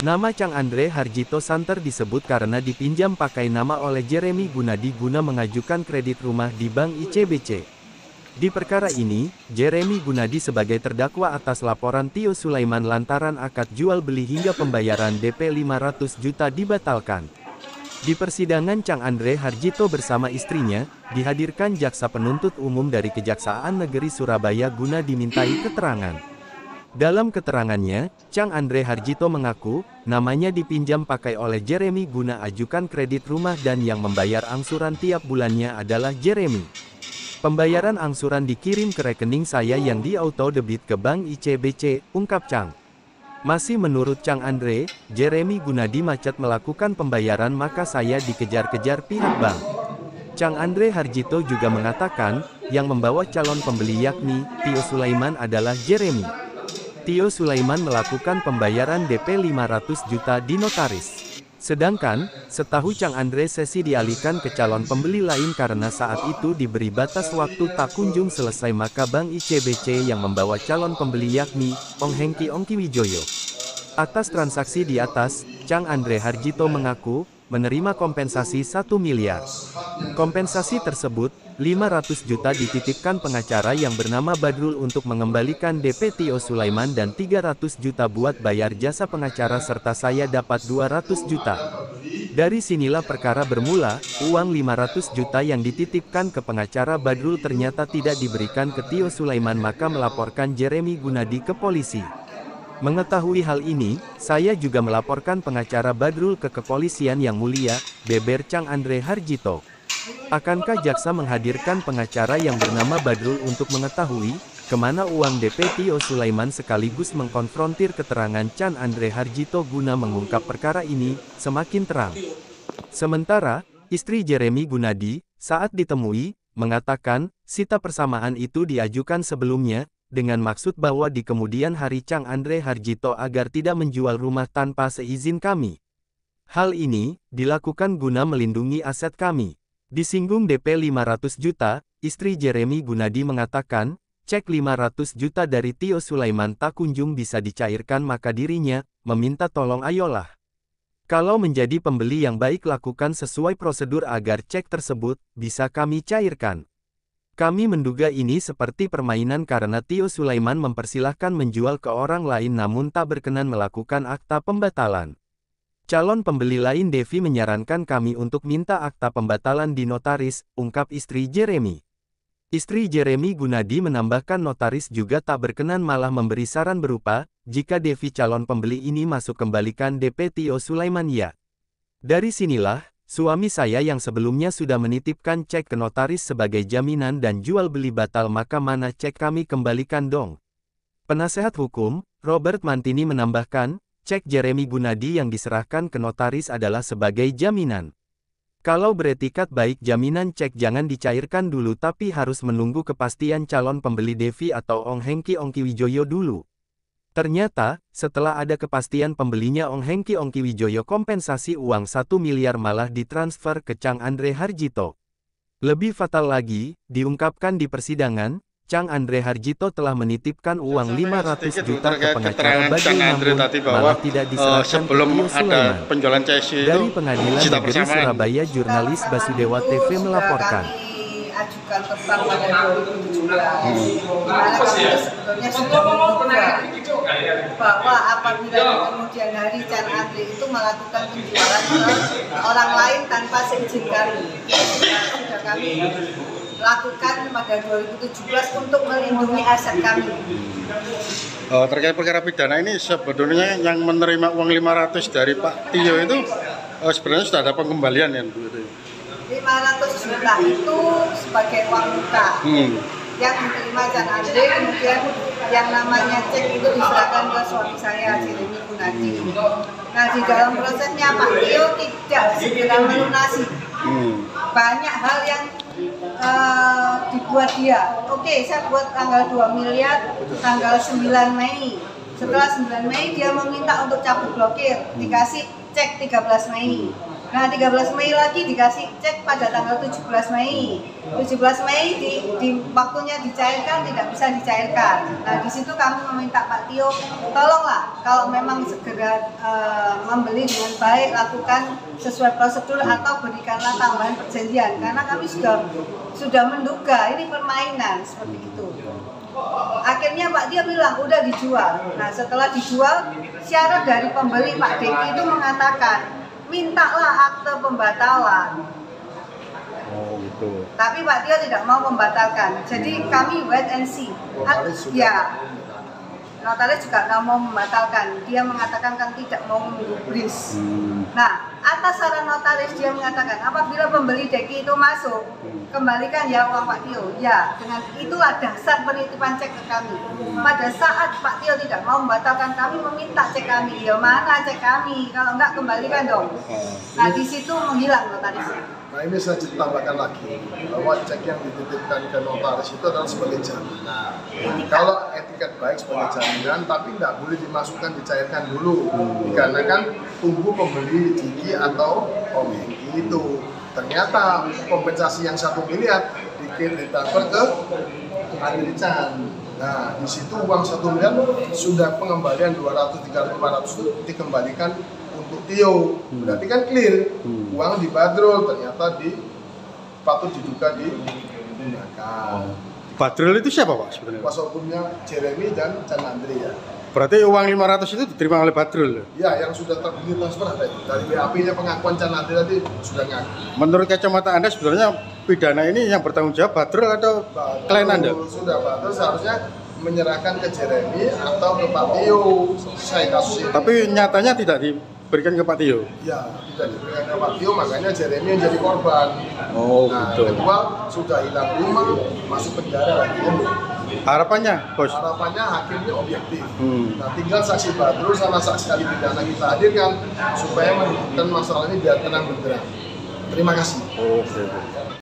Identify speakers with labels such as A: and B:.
A: Nama Chang Andre Harjito santer disebut karena dipinjam pakai nama oleh Jeremy Gunadi guna mengajukan kredit rumah di Bank ICBC. Di perkara ini, Jeremy Gunadi sebagai terdakwa atas laporan Tio Sulaiman lantaran akad jual beli hingga pembayaran DP 500 juta dibatalkan. Di persidangan, Chang Andre Harjito bersama istrinya, dihadirkan jaksa penuntut umum dari Kejaksaan Negeri Surabaya guna dimintai keterangan. Dalam keterangannya, Chang Andre Harjito mengaku, namanya dipinjam pakai oleh Jeremy guna ajukan kredit rumah dan yang membayar angsuran tiap bulannya adalah Jeremy. Pembayaran angsuran dikirim ke rekening saya yang di-auto debit ke Bank ICBC, ungkap Chang. Masih menurut Chang Andre, Jeremy Gunadi macet melakukan pembayaran maka saya dikejar-kejar pihak bank. Chang Andre Harjito juga mengatakan, yang membawa calon pembeli yakni Tio Sulaiman adalah Jeremy. Tio Sulaiman melakukan pembayaran DP 500 juta di notaris. Sedangkan, setahu Chang Andre sesi dialihkan ke calon pembeli lain karena saat itu diberi batas waktu tak kunjung selesai maka Bank ICBC yang membawa calon pembeli yakni Ong Hengki Ongkiwijoyo. Atas transaksi di atas, Chang Andre Harjito mengaku, menerima kompensasi 1 miliar. Kompensasi tersebut, 500 juta dititipkan pengacara yang bernama Badrul untuk mengembalikan DP Tio Sulaiman dan 300 juta buat bayar jasa pengacara serta saya dapat 200 juta. Dari sinilah perkara bermula, uang 500 juta yang dititipkan ke pengacara Badrul ternyata tidak diberikan ke Tio Sulaiman maka melaporkan Jeremy Gunadi ke polisi. Mengetahui hal ini, saya juga melaporkan pengacara Badrul ke kepolisian yang mulia, beber Chang Andre Harjito. Akankah jaksa menghadirkan pengacara yang bernama Badrul untuk mengetahui, kemana uang DP Tio Sulaiman sekaligus mengkonfrontir keterangan Chang Andre Harjito guna mengungkap perkara ini, semakin terang. Sementara, istri Jeremy Gunadi, saat ditemui, mengatakan, sita persamaan itu diajukan sebelumnya, dengan maksud bahwa di kemudian hari Chang Andre Harjito agar tidak menjual rumah tanpa seizin kami. Hal ini, dilakukan guna melindungi aset kami. Disinggung DP 500 juta, istri Jeremy Gunadi mengatakan, cek 500 juta dari Tio Sulaiman tak kunjung bisa dicairkan maka dirinya, meminta tolong ayolah. Kalau menjadi pembeli yang baik lakukan sesuai prosedur agar cek tersebut, bisa kami cairkan. Kami menduga ini seperti permainan karena Tio Sulaiman mempersilahkan menjual ke orang lain namun tak berkenan melakukan akta pembatalan. Calon pembeli lain Devi menyarankan kami untuk minta akta pembatalan di notaris, ungkap istri Jeremy. Istri Jeremy Gunadi menambahkan notaris juga tak berkenan malah memberi saran berupa, jika Devi calon pembeli ini masuk kembalikan DP Tio Sulaiman ya. Dari sinilah, suami saya yang sebelumnya sudah menitipkan cek ke notaris sebagai jaminan dan jual beli batal maka mana cek kami kembalikan dong. Penasehat hukum, Robert Mantini menambahkan, cek Jeremy Gunadi yang diserahkan ke notaris adalah sebagai jaminan. Kalau beretikat baik jaminan cek jangan dicairkan dulu tapi harus menunggu kepastian calon pembeli Devi atau Ong Hengki Ongkiwijoyo dulu. Ternyata, setelah ada kepastian pembelinya Ong Hengki Ongkiwijoyo kompensasi uang 1 miliar malah ditransfer ke Chang Andre Harjito. Lebih fatal lagi, diungkapkan di persidangan, Chang Andre Harjito telah menitipkan uang 500 juta ke pengacara Badrul namun malah tidak diserahkan ke Tio Sulaiman. Dari Pengadilan Negeri Surabaya jurnalis Basudewa TV melaporkan.
B: Ajukan tentang pada 2017 dimana kami sebetulnya sudah menduga bahwa apabila di kemudian hari Chang Andre itu melakukan penjualan ke orang lain tanpa seizin kami, sudah kami lakukan pada 2017 untuk melindungi aset kami.
C: Terkait perkara pidana ini sebetulnya yang menerima uang 500 dari Pak Tio itu sebenarnya sudah ada pengembalian ya Bu?
B: 500 juta itu sebagai uang muka yang diterima Chang Andre, kemudian yang namanya cek itu diserahkan ke suami saya, Jeremy Gunadi. Nah di dalam prosesnya Pak Tio tidak segera melunasi banyak hal yang dibuat dia. Oke, saya buat tanggal 2 miliar, tanggal 9 Mei. Setelah 9 Mei dia meminta untuk cabut blokir, dikasih cek 13 Mei. Nah, 13 Mei lagi dikasih cek pada tanggal 17 Mei. 17 Mei di waktunya dicairkan tidak bisa dicairkan. Nah, di situ kami meminta Pak Tio, tolonglah kalau memang segera membeli dengan baik, lakukan sesuai prosedur atau berikanlah tambahan perjanjian karena kami sudah menduga ini permainan seperti itu. Akhirnya Pak Tio bilang udah dijual. Nah, setelah dijual, syarat dari pembeli Pak Deki itu mengatakan mintalah akte pembatalan.
C: Oh gitu.
B: Tapi Pak Tio tidak mau membatalkan. Jadi kami wait and see. Ya, notaris juga tidak mau membatalkan. Dia mengatakan kan tidak mau menggubris. Nah, atas saran notaris dia mengatakan apabila pembeli Deki itu masuk, kembalikan ya uang Pak Tio. Ya, dengan itulah dasar penitipan cek ke kami. Pada saat Pak Tio tidak mau membatalkan, kami meminta cek kami. Ya mana cek kami? Kalau enggak kembalikan dong. Nah, di situ menghilang notarisnya.
D: Nah ini saya tambahkan lagi bahwa cek yang dititipkan ke notaris itu adalah sebagai jaminan. Kalau etiket baik sebagai jaminan, tapi tidak boleh dimasukkan dicairkan dulu, dikarenakan tunggu pembeli Diki atau Om Hengki itu. Ternyata kompensasi yang 1 miliar ditransfer ke American. Nah di situ uang 1 miliar sudah pengembalian 200, 300, 500 itu dikembalikan untuk Tio. Berarti kan clear, uang di Badrul ternyata patut diduga digunakan.
C: Badrul itu siapa Pak sebenarnya?
D: Kuasa hukumnya Jeremy dan Chan Andri ya.
C: Berarti uang 500 itu diterima oleh Badrul?
D: Ya, yang sudah terbukti transfer ada dari BAP-nya pengakuan Chan Andri tadi sudah ngaku.
C: Menurut kacamata Anda sebenarnya pidana ini yang bertanggung jawab Badrul atau klien Anda?
D: Sudah, Badrul seharusnya menyerahkan ke Jeremy atau ke Pak Tio selesai kasus ini.
C: Tapi nyatanya tidak diberikan ke Pak Tio?
D: Ya, tidak diberikan ke Pak Tio, makanya Jeremy yang jadi korban.
C: Oh
D: Nah,
C: gitu.
D: kedua sudah hilang rumah, masuk penjara lagi.
C: Harapannya, Bos?
D: Harapannya hakimnya objektif. Nah, tinggal saksi Badrul sama saksi ahli pidana kita hadirkan supaya menunjukkan masalah ini biar tenang benderang. Terima kasih.
C: Oke.